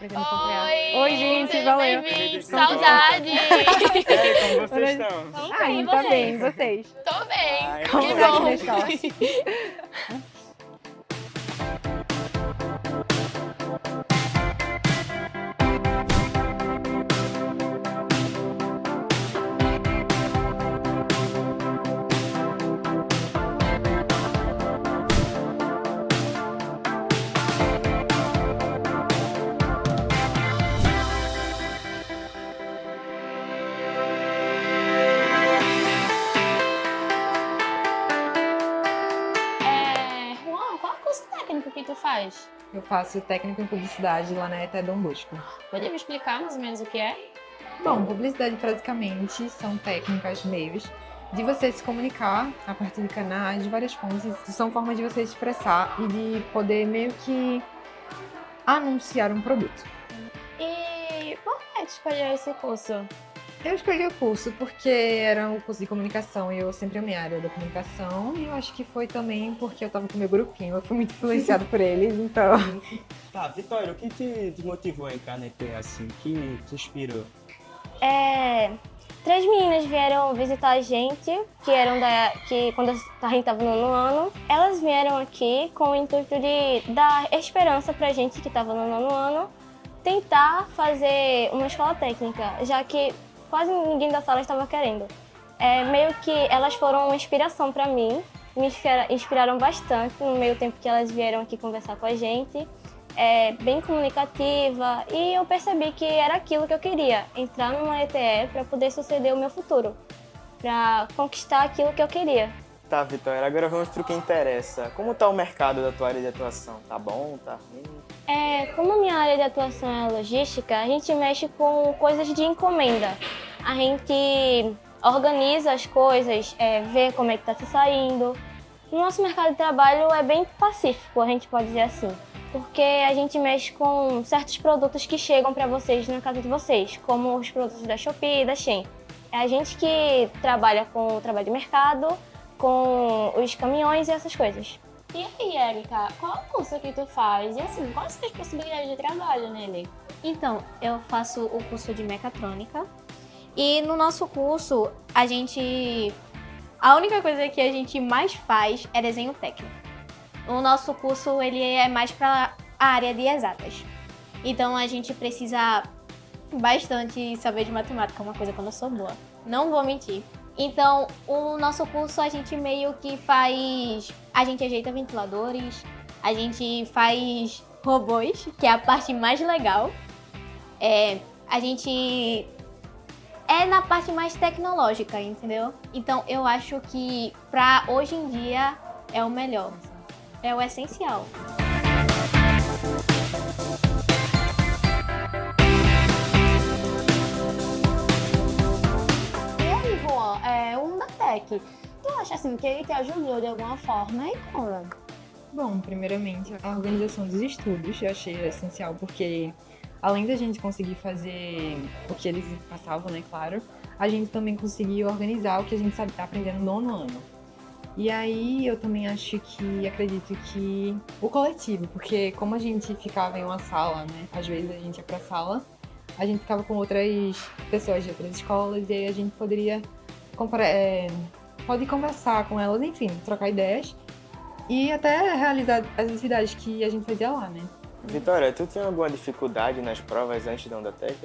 aprendendo a acompanhar. Oi! Oi, gente, Seja valeu. bem-vindo. Saudade! Como vocês estão? Estamos Ai, bem, tá vocês? bem, vocês? Tô bem. Ai, Como Que é aqui bom. na escola? Juan, qual é o curso técnico que tu faz? Eu faço técnico em publicidade lá na ETA Dom Bosco. Poderia me explicar mais ou menos o que é? Bom, publicidade basicamente são técnicas, meios de você se comunicar a partir de canais, de várias fontes. São formas de você se expressar e de poder meio que anunciar um produto. E por que tu escolheu esse curso? Eu escolhi o curso porque era um curso de comunicação e eu sempre amei a área da comunicação. E eu acho que foi também porque eu tava com o meu grupinho, eu fui muito influenciada por eles, então... Tá, Vitória, o que te motivou a entrar na ETA assim? O que te inspirou? Três meninas vieram visitar a gente, que quando a gente estava no nono ano, elas vieram aqui com o intuito de dar esperança pra gente que estava no nono ano, tentar fazer uma escola técnica, já que quase ninguém da sala estava querendo. Meio que elas foram uma inspiração para mim, me inspiraram bastante no meio tempo que elas vieram aqui conversar com a gente. Bem comunicativa, e eu percebi que era aquilo que eu queria, entrar numa ETE para poder suceder o meu futuro, para conquistar aquilo que eu queria. Tá, Vitória, agora vamos pro que interessa. Como tá o mercado da tua área de atuação? Tá bom? Tá ruim? Como a minha área de atuação é logística, a gente mexe com coisas de encomenda. A gente organiza as coisas, vê como é que tá se saindo. O nosso mercado de trabalho é bem pacífico, a gente pode dizer assim. Porque a gente mexe com certos produtos que chegam para vocês na casa de vocês, como os produtos da Shopee e da Shein. É a gente que trabalha com o trabalho de mercado, com os caminhões e essas coisas. E aí, Erika, qual é o curso que tu faz? E assim, quais são as possibilidades de trabalho nele? Então, eu faço o curso de mecatrônica e no nosso curso a única coisa que a gente mais faz é desenho técnico. O nosso curso ele é mais para a área de exatas. Então a gente precisa bastante saber de matemática, uma coisa que eu não sou boa. Não vou mentir. Então, o nosso curso a gente meio que faz, a gente ajeita ventiladores, a gente faz robôs, que é a parte mais legal. A gente é na parte mais tecnológica, entendeu? Então, eu acho que para hoje em dia é o melhor. É o essencial. E aí, Juan, o Undatec, tu acha assim que ele te ajudou de alguma forma? E como? Bom, primeiramente, a organização dos estudos eu achei essencial, porque além da gente conseguir fazer o que eles passavam, né, claro, a gente também conseguiu organizar o que a gente está aprendendo no nono ano. E aí eu também acredito que o coletivo, porque como a gente ficava em uma sala, né, às vezes a gente ia pra sala, a gente ficava com outras pessoas de outras escolas e aí a gente pode conversar com elas, enfim, trocar ideias e até realizar as atividades que a gente fazia lá, né. Vitória, tu tinha alguma dificuldade nas provas antes da Undatec?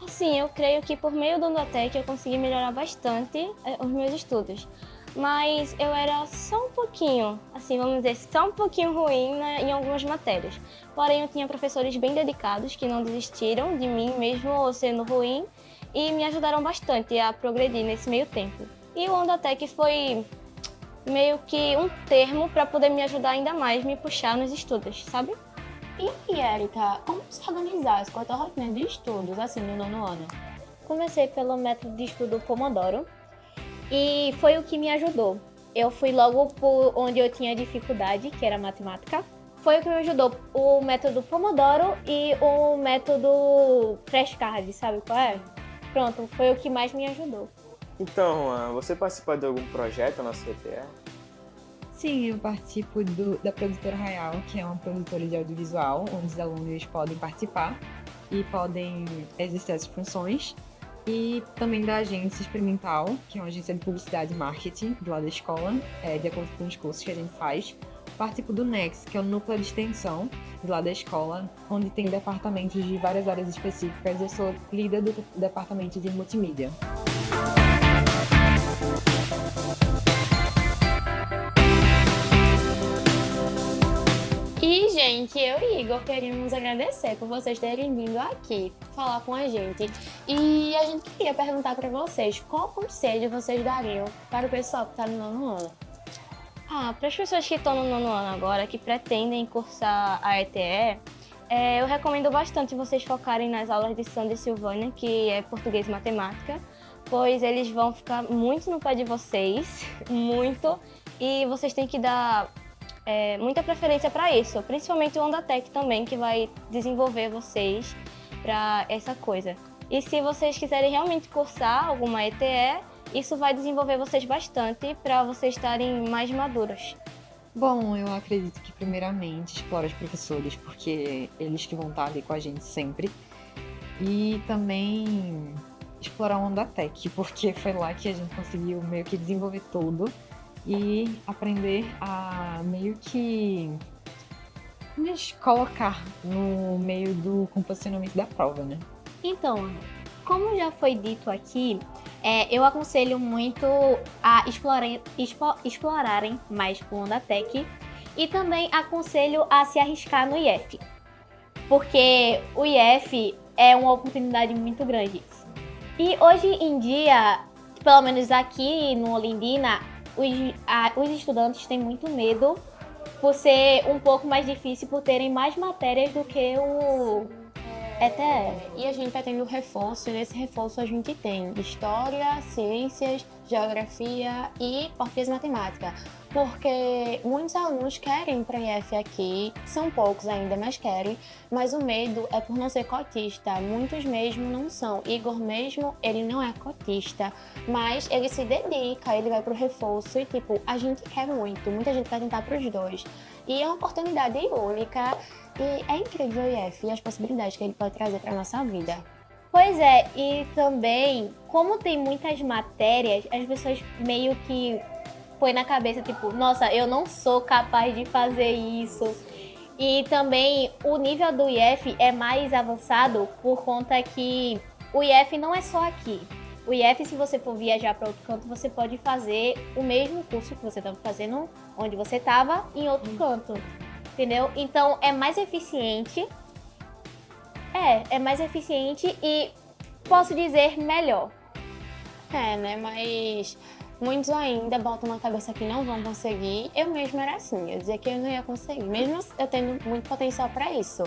Sim, eu creio que por meio do Undatec eu consegui melhorar bastante os meus estudos. Mas eu era só um pouquinho, assim, vamos dizer, só um pouquinho ruim em algumas matérias. Porém, eu tinha professores bem dedicados que não desistiram de mim, mesmo sendo ruim, e me ajudaram bastante a progredir nesse meio tempo. E o Undatec foi meio que um termo para poder me ajudar ainda mais, me puxar nos estudos, sabe? E aí, Erika, como se organizasse com a tua rotina de estudos, assim, no nono ano? Comecei pelo método de estudo Pomodoro e foi o que me ajudou. Eu fui logo por onde eu tinha dificuldade, que era matemática. Foi o que me ajudou, o método Pomodoro e o método flashcard, sabe qual é? Pronto, foi o que mais me ajudou. Então, você participou de algum projeto na CTE? Sim, eu participo da Produtora Real, que é uma produtora de audiovisual, onde os alunos podem participar e podem exercer as funções. E também da Agência Experimental, que é uma agência de publicidade e marketing do lado da escola, de acordo com os cursos que a gente faz. Participo do NEX, que é o núcleo de extensão do lado da escola, onde tem departamentos de várias áreas específicas. Eu sou líder do departamento de multimídia. E, gente, eu e Igor queríamos agradecer por vocês terem vindo aqui falar com a gente. E a gente queria perguntar para vocês, qual conselho vocês dariam para o pessoal que está no nono ano? Para as pessoas que estão no nono ano agora, que pretendem cursar a ETE, eu recomendo bastante vocês focarem nas aulas de Sandra e Silvânia, que é português e matemática, pois eles vão ficar muito no pé de vocês, muito, e vocês têm que dar muita preferência para isso, principalmente o Ondatec também, que vai desenvolver vocês para essa coisa. E se vocês quiserem realmente cursar alguma ETE, isso vai desenvolver vocês bastante para vocês estarem mais maduros. Bom, eu acredito que primeiramente explora os professores, porque eles que vão estar ali com a gente sempre. E também explorar o Ondatec, porque foi lá que a gente conseguiu meio que desenvolver tudo e aprender a meio que nos colocar no meio do composicionamento da prova, né? Então, Ana, como já foi dito aqui, eu aconselho muito a explorarem mais o Ondatec e também aconselho a se arriscar no IF, porque o IF é uma oportunidade muito grande. E hoje em dia, pelo menos aqui no Olindina, os estudantes têm muito medo por ser um pouco mais difícil, por terem mais matérias do que o ETE. E a gente está tendo reforço, e nesse reforço a gente tem História, Ciências, Geografia e Português e Matemática. Porque muitos alunos querem ir para IF aqui, são poucos ainda, mas querem, mas o medo é por não ser cotista, muitos mesmo não são. Igor mesmo, ele não é cotista, mas ele se dedica, ele vai pro reforço e tipo, a gente quer muito, muita gente vai tentar pros dois. E é uma oportunidade única e é incrível o IF e as possibilidades que ele pode trazer para nossa vida. Pois é, e também, como tem muitas matérias, as pessoas meio que põe na cabeça, tipo, nossa, eu não sou capaz de fazer isso. E também o nível do IF é mais avançado por conta que o IF não é só aqui. O IF, se você for viajar para outro canto, você pode fazer o mesmo curso que você estava fazendo onde você estava, em outro canto. Entendeu? Então é mais eficiente. É mais eficiente e posso dizer melhor. Né? Mas muitos ainda botam na cabeça que não vão conseguir. Eu mesma era assim, eu dizia que eu não ia conseguir, mesmo eu tendo muito potencial para isso.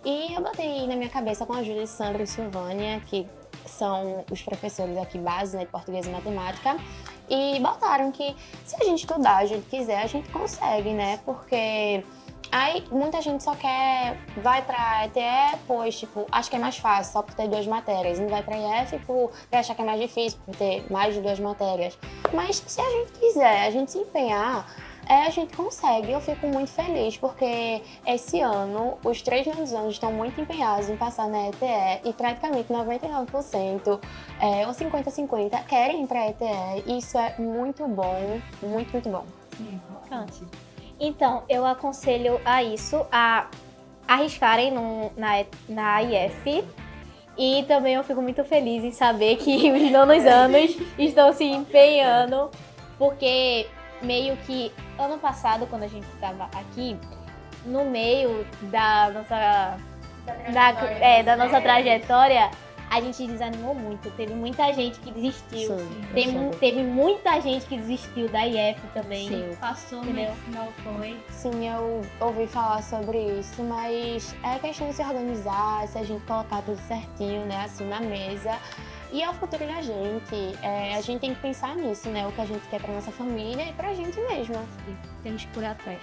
E eu botei na minha cabeça com a ajuda de Sandra e Silvânia, que são os professores aqui base, né, de português e matemática, e botaram que se a gente estudar, a gente quiser, a gente consegue, né? Porque aí muita gente só vai pra ETE, pois, tipo, acho que é mais fácil só por ter 2 matérias. Não vai pra IF por achar que é mais difícil por ter mais de 2 matérias. Mas se a gente quiser, a gente se empenhar, a gente consegue. Eu fico muito feliz porque esse ano os 3 nonos anos estão muito empenhados em passar na ETE e praticamente 99%, ou 50-50, querem ir pra ETE. Isso é muito bom, muito, muito bom. Sim, importante. Então, eu aconselho a arriscarem na IF. E também eu fico muito feliz em saber que os nonos anos estão se empenhando, porque meio que ano passado, quando a gente estava aqui, no meio da nossa trajetória, a gente desanimou muito. Teve muita gente que desistiu. Teve muita gente que desistiu da IF também. Sim. Passou, entendeu? Não foi. Sim, eu ouvi falar sobre isso, mas é questão de se organizar, se a gente colocar tudo certinho, né, assim, na mesa. E é o futuro da gente. A gente tem que pensar nisso, né? O que a gente quer pra nossa família e pra gente mesmo. Temos que correr atrás.